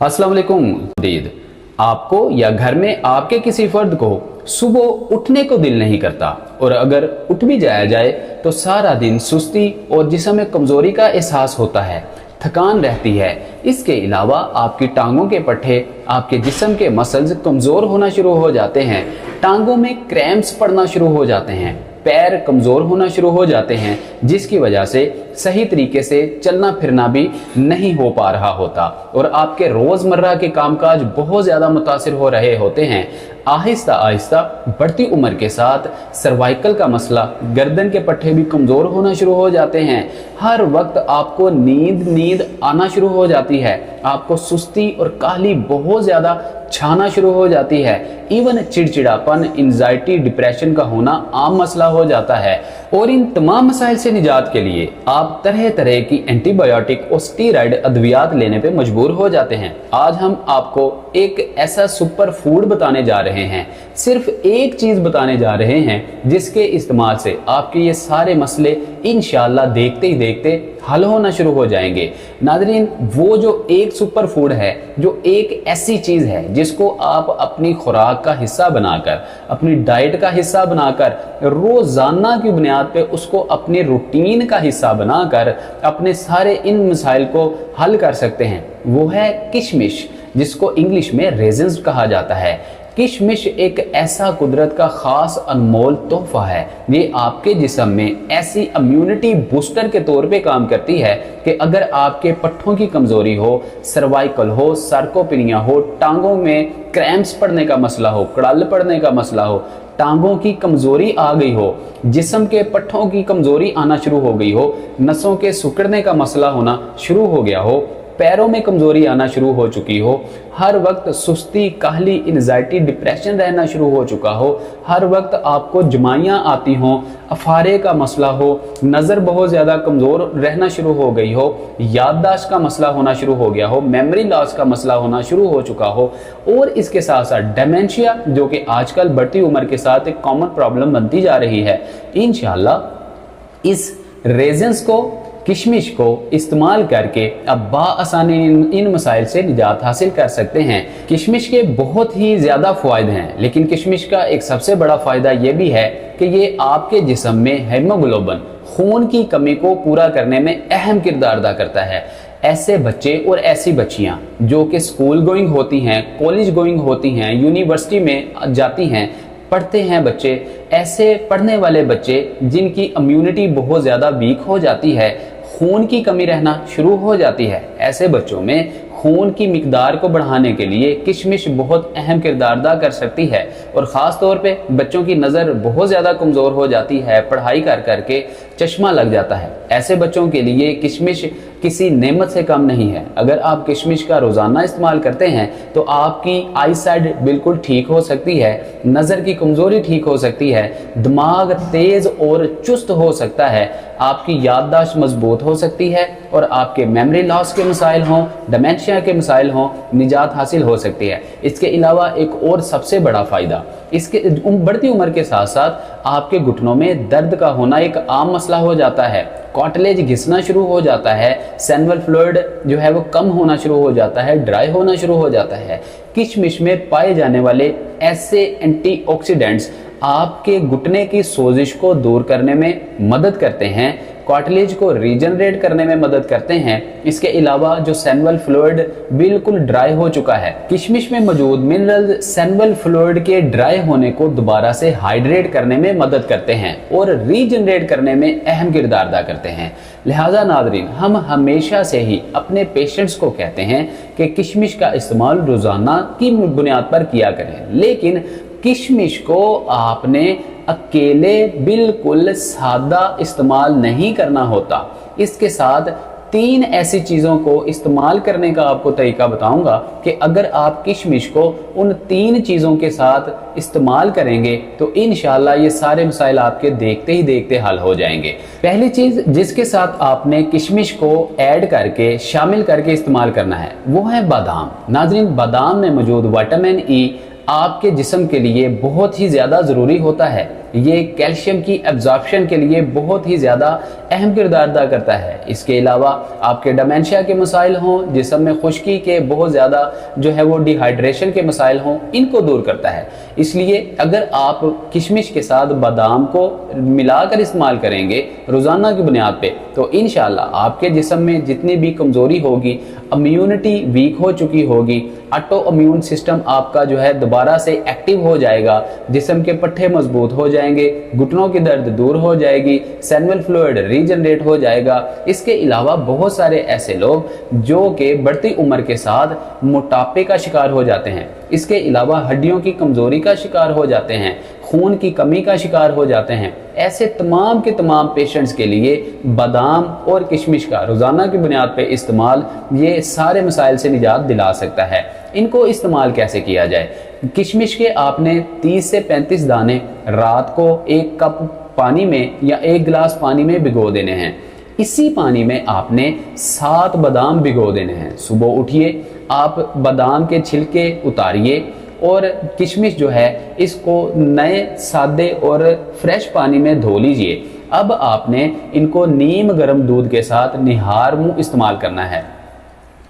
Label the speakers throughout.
Speaker 1: अस्सलाम वालेकुम। दीद आपको या घर में आपके किसी फर्द को सुबह उठने को दिल नहीं करता और अगर उठ भी जाया जाए तो सारा दिन सुस्ती और जिस्म में कमजोरी का एहसास होता है, थकान रहती है। इसके अलावा आपकी टांगों के पट्टे, आपके जिस्म के मसल्स कमजोर होना शुरू हो जाते हैं, टांगों में क्रैम्प्स पड़ना शुरू हो जाते हैं, पैर कमजोर होना शुरू हो जाते हैं, जिसकी वजह से सही तरीके से चलना फिरना भी नहीं हो पा रहा होता और आपके रोजमर्रा के कामकाज बहुत ज्यादा मुतासिर हो रहे होते हैं। आहिस्ता आहिस्ता बढ़ती उम्र के साथ सर्वाइकल का मसला, गर्दन के पट्टे भी कमजोर होना शुरू हो जाते हैं। हर वक्त आपको नींद आना शुरू हो जाती है, आपको सुस्ती और काहली बहुत ज्यादा छाना शुरू हो जाती है। इवन चिड़चिड़ापन, एंजाइटी, डिप्रेशन का होना आम मसला हो जाता है। और इन तमाम मसाइल से निजात के लिए आप तरह तरह की एंटीबायोटिक और स्टीरॉयड अद्वियात लेने पे मजबूर हो जाते हैं। आज हम आपको एक ऐसा सुपर फूड बताने जा रहे हैं, सिर्फ एक चीज बताने जा रहे हैं जिसके इस्तेमाल से आपके ये सारे मसले इंशाअल्लाह देखते ही देखते हल होना शुरू हो जाएंगे। नाज़रीन, वो जो एक सुपर फूड है, जो एक ऐसी चीज है जिसको आप अपनी खुराक का हिस्सा बनाकर, अपनी डाइट का हिस्सा बनाकर, रोजाना की बुनियाद पे उसको अपनी रूटीन का हिस्सा बनाकर अपने सारे इन मसाइल को हल कर सकते हैं, वो है किशमिश, जिसको इंग्लिश में रेजिन्स कहा जाता है। किशमिश एक ऐसा कुदरत का खास अनमोल तोहफा है। ये आपके जिस्म में ऐसी इम्यूनिटी बूस्टर के तौर पे काम करती है कि अगर आपके पट्ठों की कमजोरी हो, सर्वाइकल हो, सार्कोपिनिया हो, टांगों में क्रैम्प्स पड़ने का मसला हो, कड़ल पड़ने का मसला हो, टांगों की कमजोरी आ गई हो, जिस्म के पट्ठों की कमजोरी आना शुरू हो गई हो, नसों के सिकुड़ने का मसला होना शुरू हो गया हो, पैरों में कमजोरी आना शुरू हो चुकी हो, हर वक्त सुस्ती, काहली, एंजाइटी, डिप्रेशन रहना शुरू हो चुका हो, हर वक्त आपको जमाइयाँ आती हों, अफारे का मसला हो, नज़र बहुत ज़्यादा कमज़ोर रहना शुरू हो गई हो, याददाश्त का मसला होना शुरू हो गया हो, मेमोरी लॉस का मसला होना शुरू हो चुका हो, और इसके साथ साथ डेमेंशिया, जो कि आजकल बढ़ती उम्र के साथ एक कॉमन प्रॉब्लम बनती जा रही है। इंशाअल्लाह इस रेजिन्स को, किशमिश को इस्तेमाल करके अब बाआसानी इन मसाइल से निजात हासिल कर सकते हैं। किशमिश के बहुत ही ज़्यादा फ़ायदे हैं, लेकिन किशमिश का एक सबसे बड़ा फ़ायदा ये भी है कि ये आपके जिस्म में हीमोग्लोबिन, खून की कमी को पूरा करने में अहम किरदार अदा करता है। ऐसे बच्चे और ऐसी बच्चियाँ जो कि स्कूल गोइंग होती हैं, कॉलेज गोइंग होती हैं, यूनिवर्सिटी में जाती हैं, पढ़ते हैं बच्चे, ऐसे पढ़ने वाले बच्चे जिनकी इम्यूनिटी बहुत ज़्यादा वीक हो जाती है, खून की कमी रहना शुरू हो जाती है, ऐसे बच्चों में खून की मिकदार को बढ़ाने के लिए किशमिश बहुत अहम किरदार अदा कर सकती है। और ख़ास तौर पे बच्चों की नज़र बहुत ज़्यादा कमज़ोर हो जाती है, पढ़ाई कर करके चश्मा लग जाता है, ऐसे बच्चों के लिए किशमिश किसी नेमत से कम नहीं है। अगर आप किशमिश का रोज़ाना इस्तेमाल करते हैं तो आपकी आई साइड बिल्कुल ठीक हो सकती है, नज़र की कमज़ोरी ठीक हो सकती है, दिमाग तेज़ और चुस्त हो सकता है, आपकी याददाश्त मजबूत हो सकती है और आपके मेमोरी लॉस के मसाइल हों, डिमेंशिया के मसाइल हों, निजात हासिल हो सकती है। इसके अलावा एक और सबसे बड़ा फ़ायदा, इसके बढ़ती उम्र के साथ साथ आपके घुटनों में दर्द का होना एक आम मसला हो जाता है, कार्टिलेज घिसना शुरू हो जाता है, सेनवल फ्लूइड जो है वो कम होना शुरू हो जाता है, ड्राई होना शुरू हो जाता है। किशमिश में पाए जाने वाले ऐसे एंटीऑक्सीडेंट्स आपके घुटने की सोजिश को दूर करने में मदद करते हैं, कार्टिलेज को रीजनरेट करने में मदद करते हैं। इसके अलावा जो सेनवल फ्लूइड बिल्कुल ड्राई हो चुका है, किशमिश में मौजूद मिनरल सेनवल फ्लूइड के ड्राई होने को दोबारा से हाइड्रेट करने में मदद करते हैं और रीजनरेट करने में अहम किरदार अदा करते हैं। लिहाजा नाज़रीन, हम हमेशा से ही अपने पेशेंट्स को कहते हैं कि किशमिश का इस्तेमाल रोज़ाना की बुनियाद पर किया करें, लेकिन किशमिश को आपने अकेले बिल्कुल सादा इस्तेमाल नहीं करना होता। इसके साथ 3 ऐसी चीज़ों को इस्तेमाल करने का आपको तरीका बताऊंगा कि अगर आप किशमिश को उन 3 चीज़ों के साथ इस्तेमाल करेंगे तो इंशाअल्लाह ये सारे मसाइल आपके देखते ही देखते हल हो जाएंगे। पहली चीज़ जिसके साथ आपने किशमिश को ऐड करके, शामिल करके इस्तेमाल करना है, वो है बादाम। नाज़रीन, बादाम में मौजूद विटामिन ई आपके जिस्म के लिए बहुत ही ज़्यादा ज़रूरी होता है। یہ کیلشیم کی ایبزارپشن کے لیے بہت ہی زیادہ اہم کردار ادا کرتا ہے۔ اس کے علاوہ آپ کے ڈیمینشیا کے مسائل ہوں، جسم میں خشکی کے بہت زیادہ جو ہے وہ ڈی ہائیڈریشن کے مسائل ہوں، ان کو دور کرتا ہے۔ اس لیے اگر آپ کشمش کے ساتھ بادام کو ملا کر استعمال کریں گے روزانہ کی بنیاد پہ تو انشاءاللہ آپ کے جسم میں جتنی بھی کمزوری ہوگی، امیونٹی ویک ہو چکی ہوگی، آٹو امیون سسٹم آپ کا جو ہے دوبارہ سے ایکٹیو ہو جائے گا، جسم کے پٹھے مضبوط ہو جائیں گے، گھٹنوں کی درد دور ہو جائے گی، سینول فلوئڈ ریجنریٹ ہو جائے گا۔ اس کے علاوہ بہت سارے ایسے لوگ جو کہ بڑھتی عمر کے ساتھ موٹاپے کا شکار ہو جاتے ہیں، اس کے علاوہ ہڈیوں کی کمزوری کا شکار ہو جاتے ہیں، خون کی کمی کا شکار ہو جاتے ہیں، ایسے تمام کے تمام پیشنٹس کے لیے بادام اور کشمش کا روزانہ کی بنیاد پہ استعمال یہ سارے مسائل سے نجات دلا سکتا ہے۔ ان کو استعمال کیسے کیا جائے؟ کشمش کے آپ نے 30 سے 35 دانے رات کو 1 کپ پانی میں یا 1 گلاس پانی میں بھگو دینے ہیں۔ اسی پانی میں آپ نے 7 بادام بھگو دینے ہیں۔ صبح اٹھیے، آپ بادام کے چھلکے اتاریے اور کشمش جو ہے اس کو نئے سادے اور فریش پانی میں دھو لیجئے۔ اب آپ نے ان کو نیم گرم دودھ کے ساتھ نہار منہ استعمال کرنا ہے۔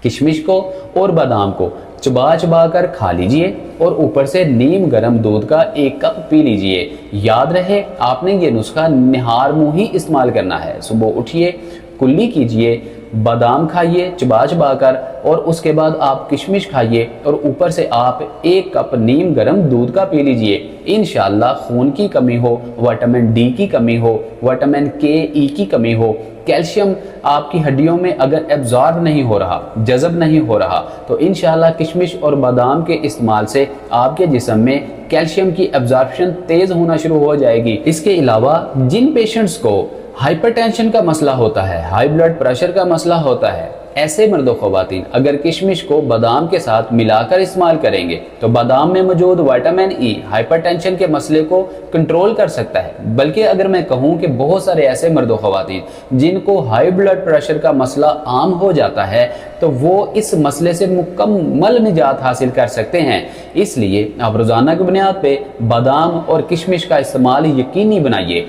Speaker 1: کشمش کو اور بادام کو چبا چبا کر کھا لیجئے اور اوپر سے نیم گرم دودھ کا 1 کپ پی لیجئے۔ یاد رہے آپ نے یہ نسخہ نہار منہ ہی استعمال کرنا ہے۔ صبح اٹھیے، کلی کیجئے، بادام کھائیے چبا چبا کر، اور اس کے بعد آپ کشمش کھائیے اور اوپر سے آپ 1 کپ نیم گرم دودھ کا پی لیجئے۔ انشاءاللہ خون کی کمی ہو، وٹامن ڈی کی کمی ہو، وٹامن کے ای کی کمی ہو، کیلشیم آپ کی ہڈیوں میں اگر ایبزارب نہیں ہو رہا، جذب نہیں ہو رہا، تو انشاءاللہ کشمش اور بادام کے استعمال سے آپ کے جسم میں کیلشیم کی ایبزارپشن تیز ہونا شروع ہو جائے گی۔ اس کے علاوہ جن پیشنٹس کو ہائپر ٹینشن کا مسئلہ ہوتا ہے، ہائی بلڈ پریشر کا مسئلہ ہوتا ہے، ایسے مرد و خواتین اگر کشمش کو بادام کے ساتھ ملا کر استعمال کریں گے تو بادام میں موجود وٹامن ای ہائپر ٹینشن کے مسئلے کو کنٹرول کر سکتا ہے۔ بلکہ اگر میں کہوں کہ بہت سارے ایسے مرد و خواتین جن کو ہائی بلڈ پریشر کا مسئلہ عام ہو جاتا ہے تو وہ اس مسئلے سے مکمل نجات حاصل کر سکتے ہیں۔ اس لیے آپ روزانہ کی بنیاد پہ بادام اور کشمش کا استعمال یقینی بنائیے۔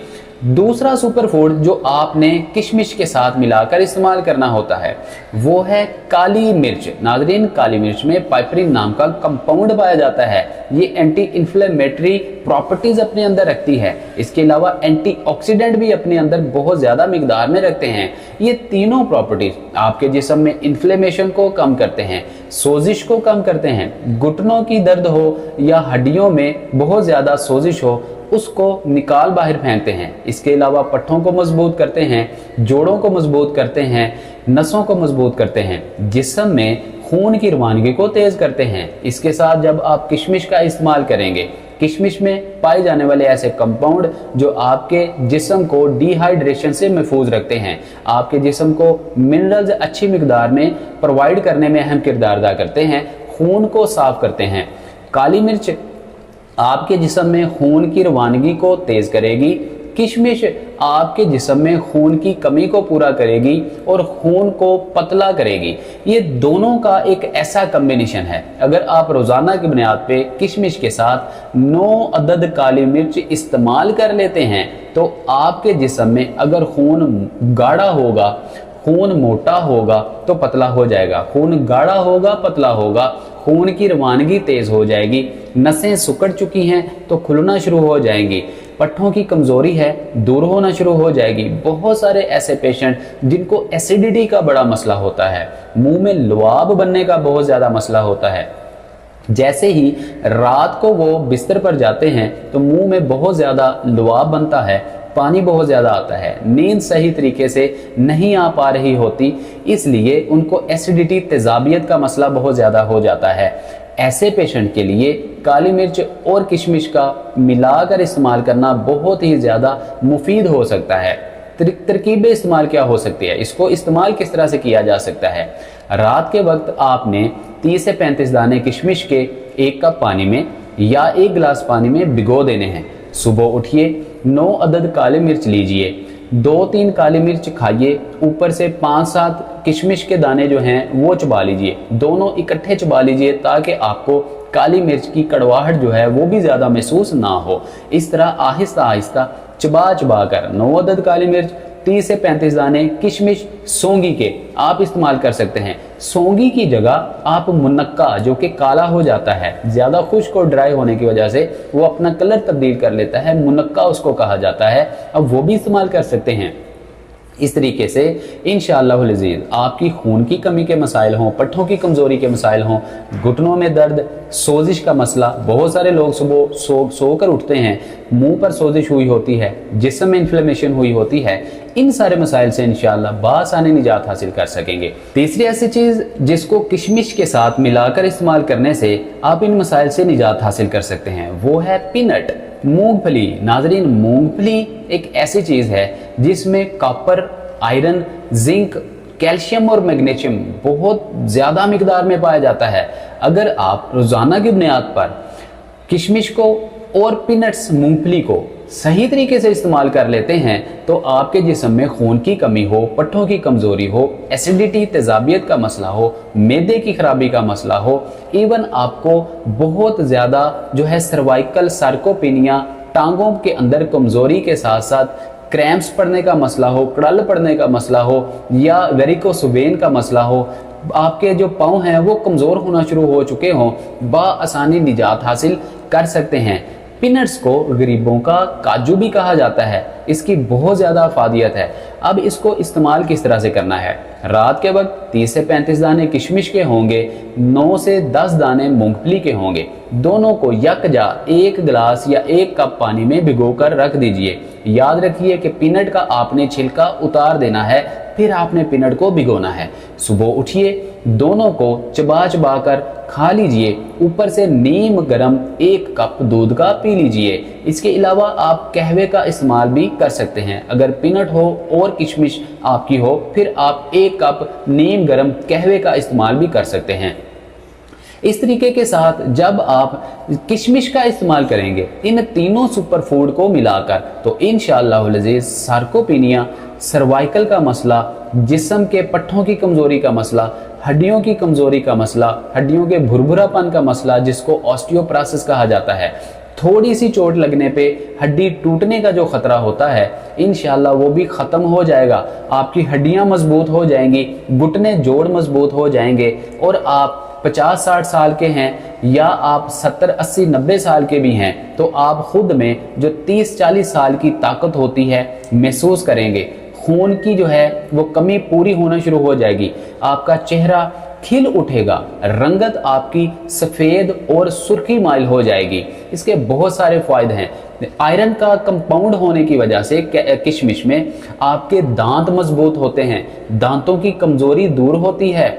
Speaker 1: دوسرا سپر فوڈ جو آپ نے کشمش کے ساتھ ملا کر استعمال کرنا ہوتا ہے وہ ہے کالی مرچ۔ ناظرین، کالی مرچ میں پائپرین نام کا کمپاؤنڈ پایا جاتا ہے۔ یہ اینٹی انفلیمیٹری پراپرٹیز اپنے اندر رکھتی ہے، اس کے علاوہ اینٹی آکسیڈنٹ بھی اپنے اندر بہت زیادہ مقدار میں رکھتے ہیں۔ یہ تینوں پراپرٹیز آپ کے جسم میں انفلیمیشن کو کم کرتے ہیں، سوزش کو کم کرتے ہیں، گھٹنوں کی درد ہو یا ہڈیوں میں بہت زیادہ سوزش ہو اس کو نکال باہر پھینکتے ہیں۔ اس کے علاوہ پٹھوں کو مضبوط کرتے ہیں، جوڑوں کو مضبوط کرتے ہیں، نسوں کو مضبوط کرتے ہیں، جسم میں خون کی روانگی کو تیز کرتے ہیں۔ اس کے ساتھ جب آپ کشمش کا استعمال کریں گے، کشمش میں پائے جانے والے ایسے کمپاؤنڈ جو آپ کے جسم کو ڈی ہائیڈریشن سے محفوظ رکھتے ہیں، آپ کے جسم کو منرلز اچھی مقدار میں پرووائڈ کرنے میں اہم کردار ادا کرتے ہیں، خون کو صاف کرتے ہیں۔ کالی مرچ آپ کے جسم میں خون کی روانگی کو تیز کرے گی، کشمش آپ کے جسم میں خون کی کمی کو پورا کرے گی اور خون کو پتلا کرے گی۔ یہ دونوں کا ایک ایسا کمبینیشن ہے، اگر آپ روزانہ کی بنیاد پہ کشمش کے ساتھ 9 عدد کالی مرچ استعمال کر لیتے ہیں تو آپ کے جسم میں اگر خون گاڑھا ہوگا، خون موٹا ہوگا تو پتلا ہو جائے گا، خون گاڑھا ہوگا پتلا ہوگا، خون کی روانگی تیز ہو جائے گی، نسیں سکڑ چکی ہیں تو کھلنا شروع ہو جائیں گی، پٹھوں کی کمزوری ہے دور ہونا شروع ہو جائے گی۔ بہت سارے ایسے پیشنٹ جن کو ایسیڈیٹی کا بڑا مسئلہ ہوتا ہے، منہ میں لعاب بننے کا بہت زیادہ مسئلہ ہوتا ہے، جیسے ہی رات کو وہ بستر پر جاتے ہیں تو منہ میں بہت زیادہ لعاب بنتا ہے، پانی بہت زیادہ آتا ہے، نیند صحیح طریقے سے نہیں آ پا رہی ہوتی، اس لیے ان کو ایسیڈیٹی تیزابیت کا مسئلہ بہت زیادہ ہو جاتا ہے۔ ایسے پیشنٹ کے لیے کالی مرچ اور کشمش کا ملا کر استعمال کرنا بہت ہی زیادہ مفید ہو سکتا ہے۔ ترکیبیں استعمال کیا ہو سکتی ہے، اس کو استعمال کس طرح سے کیا جا سکتا ہے؟ رات کے وقت آپ نے 30 سے 35 دانے کشمش کے 1 کپ پانی میں یا 1 گلاس پانی میں بھگو دینے ہیں۔ صبح اٹھیے، 9 عدد کالی مرچ لیجئے، 2-3 کالی مرچ کھائیے، اوپر سے 5-7 کشمش کے دانے جو ہیں وہ چبا لیجئے، دونوں اکٹھے چبا لیجئے تاکہ آپ کو काली मिर्च की कड़वाहट जो है वो भी ज़्यादा महसूस ना हो। इस तरह आहिस्ता आहिस्ता चबा चबा कर 9 अदद काली मिर्च, 30 से 35 दाने किशमिश सौंगी के आप इस्तेमाल कर सकते हैं। सौंगी की जगह आप मुनक्का, जो कि काला हो जाता है, ज़्यादा खुश्क और ड्राई होने की वजह से वो अपना कलर तब्दील कर लेता है, मुनक्का उसको कहा जाता है, अब वो भी इस्तेमाल कर सकते हैं। इस तरीके से इंशाअल्लाह अज़ीज़ आपकी खून की कमी के मसाइल हों, पट्ठों की कमज़ोरी के मसाइल हों, घुटनों में दर्द, सोजिश का मसला, बहुत सारे लोग सुबह सो कर उठते हैं, मुंह पर सोजिश हुई होती है, जिस्म में इन्फ्लेमेशन हुई होती है, इन सारे मसाइल से इंशाअल्लाह बासानी निजात हासिल कर सकेंगे। तीसरी ऐसी चीज़ जिसको किशमिश के साथ मिलाकर इस्तेमाल करने से आप इन मसाइल से निजात हासिल कर सकते हैं, वो है पीनट, मूंगफली। नाजरीन, मूंगफली एक ऐसी चीज़ है जिसमें कॉपर, आयरन, जिंक, कैल्शियम और मैग्नीशियम बहुत ज़्यादा मिकदार में पाया जाता है। अगर आप रोज़ाना की बुनियाद पर किशमिश को और पीनट्स, मूंगफली को सही तरीके से इस्तेमाल कर लेते हैं तो आपके जिस्म में खून की कमी हो, पट्ठों की कमज़ोरी हो, एसिडिटी, तेज़ाबियत का मसला हो, मैदे की खराबी का मसला हो, इवन आपको बहुत ज़्यादा जो है सर्वाइकल सार्कोपेनिया, टांगों के अंदर कमज़ोरी के साथ साथ क्रैम्प्स पड़ने का मसला हो, कड़ल पड़ने का मसला हो, या वेरिकोस वेन का मसला हो, आपके जो पाँव हैं वो कमज़ोर होना शुरू हो चुके हों, बआसानी निजात हासिल कर सकते हैं। पीनट्स को गरीबों का काजू भी कहा जाता है, इसकी बहुत ज़्यादा अफादियत है। अब इसको इस्तेमाल किस तरह से करना है? रात के वक्त 30 से 35 दाने किशमिश के होंगे, 9 से 10 दाने मूंगफली के होंगे, दोनों को यकजा 1 गिलास या 1 कप पानी में भिगोकर रख दीजिए। याद रखिए कि पीनट का आपने छिलका उतार देना है, फिर आपने पीनट को भिगोना है। सुबह उठिए, दोनों को चबा चबा कर खा लीजिए, ऊपर से नीम गरम 1 कप दूध का पी लीजिए। इसके अलावा आप कहवे का इस्तेमाल भी कर सकते हैं। अगर पीनट हो और किशमिश आपकी हो, फिर आप 1 कप नीम गरम कहवे का इस्तेमाल भी कर सकते हैं। इस तरीके के साथ जब आप किशमिश का इस्तेमाल करेंगे इन तीनों सुपर फूड को मिलाकर, तो इंशाअल्लाह अज़ीज़ सार्कोपेनिया, सर्वाइकल का मसला, जिस्म के पट्ठों की कमज़ोरी का मसला, हड्डियों की कमज़ोरी का मसला, हड्डियों के भुरभुरापन का मसला जिसको ऑस्टियोप्रोसिस कहा जाता है, थोड़ी सी चोट लगने पे हड्डी टूटने का जो खतरा होता है, इंशाअल्लाह वो भी ख़त्म हो जाएगा। आपकी हड्डियां मजबूत हो जाएंगी, घुटने जोड़ मजबूत हो जाएंगे, और आप 50-60 साल के हैं या आप 70-80-90 साल के भी हैं, तो आप खुद में जो 30-40 साल की ताकत होती है महसूस करेंगे। खून की जो है वो कमी पूरी होना शुरू हो जाएगी, आपका चेहरा खिल उठेगा, रंगत आपकी सफ़ेद और सुर्खी माइल हो जाएगी। इसके बहुत सारे फ़ायदे हैं। आयरन का कंपाउंड होने की वजह से किशमिश में आपके दांत मजबूत होते हैं, दांतों की कमज़ोरी दूर होती है,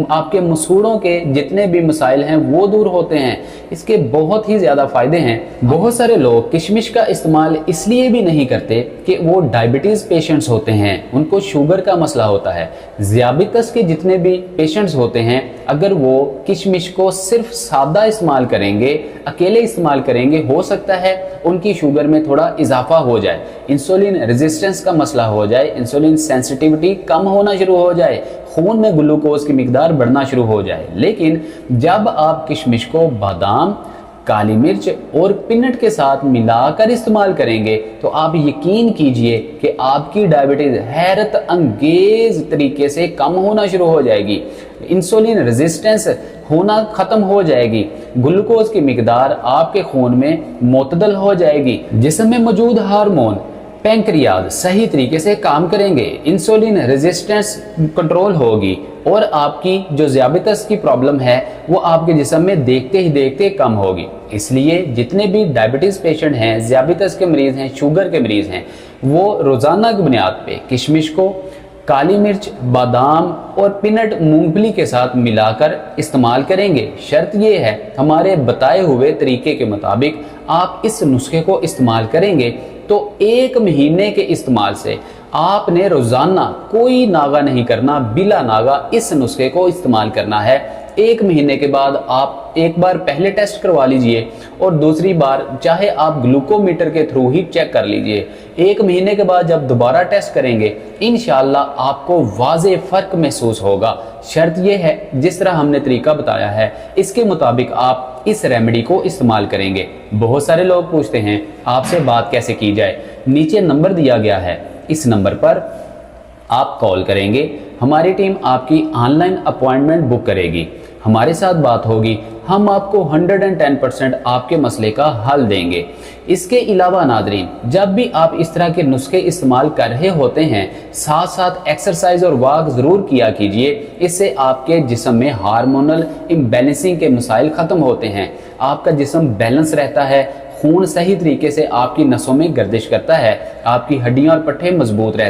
Speaker 1: आपके मसूड़ों के जितने भी मसाइल हैं वो दूर होते हैं। इसके बहुत ही ज़्यादा फ़ायदे हैं। बहुत सारे लोग किशमिश का इस्तेमाल इसलिए भी नहीं करते कि वो डायबिटीज़ पेशेंट्स होते हैं, उनको शुगर का मसला होता है। ज़ियाबितस के जितने भी पेशेंट्स होते हैं, अगर वो किशमिश को सिर्फ सादा इस्तेमाल करेंगे, अकेले इस्तेमाल करेंगे, हो सकता है उनकी शुगर में थोड़ा इजाफा हो जाए, इंसुलिन रेजिस्टेंस का मसला हो जाए, इंसुलिन सेंसिटिविटी कम होना शुरू हो जाए, खून में ग्लूकोज की मिकदार बढ़ना शुरू हो जाए। लेकिन जब आप किशमिश को बादाम, काली मिर्च और पीनट के साथ मिलाकर इस्तेमाल करेंगे तो आप यकीन कीजिए कि आपकी डायबिटीज हैरत अंगेज तरीके से कम होना शुरू हो जाएगी, इंसुलिन रेजिस्टेंस होना खत्म हो जाएगी, ग्लूकोज की मिकदार आपके खून में मुतदल हो जाएगी, जिस्म में मौजूद हार्मोन पैंक्रियाज सही तरीके से काम करेंगे, इंसुलिन रेजिस्टेंस कंट्रोल होगी, और आपकी जो ज़ियाबितस की प्रॉब्लम है वो आपके जिस्म में देखते ही देखते कम होगी। इसलिए जितने भी डायबिटीज़ पेशेंट हैं, ज़ियाबितस के मरीज़ हैं, शुगर के मरीज़ हैं, वो रोज़ाना की बुनियाद पे किशमिश को काली मिर्च, बादाम और पीनट मूंगफली के साथ मिलाकर इस्तेमाल करेंगे। शर्त ये है, हमारे बताए हुए तरीके के मुताबिक आप इस नुस्खे को इस्तेमाल करेंगे तो 1 महीने के इस्तेमाल से आपने रोज़ाना कोई नागा नहीं करना, बिला नागा इस नुस्खे को इस्तेमाल करना है। 1 महीने के बाद आप एक बार पहले टेस्ट करवा लीजिए और दूसरी बार चाहे आप ग्लूकोमीटर के थ्रू ही चेक कर लीजिए। 1 महीने के बाद जब दोबारा टेस्ट करेंगे इंशाल्लाह आपको वाज़े फ़र्क महसूस होगा। शर्त यह है जिस तरह हमने तरीका बताया है इसके मुताबिक आप इस रेमेडी को इस्तेमाल करेंगे। बहुत सारे लोग पूछते हैं आपसे बात कैसे की जाए। नीचे नंबर दिया गया है, इस नंबर पर आप कॉल करेंगे, हमारी टीम आपकी ऑनलाइन अपॉइंटमेंट बुक करेगी, हमारे साथ बात होगी, हम आपको 110% आपके मसले का हल देंगे। इसके अलावा नादरीन, जब भी आप इस तरह के नुस्खे इस्तेमाल कर रहे होते हैं साथ साथ एक्सरसाइज और वॉक ज़रूर किया कीजिए। इससे आपके जिस्म में हार्मोनल इम्बैलेंसिंग के मसाइल ख़त्म होते हैं, आपका जिस्म बैलेंस रहता है, खून सही तरीके से आपकी नसों में गर्दिश करता है, आपकी हड्डियां और पट्टे मजबूत रहते हैं।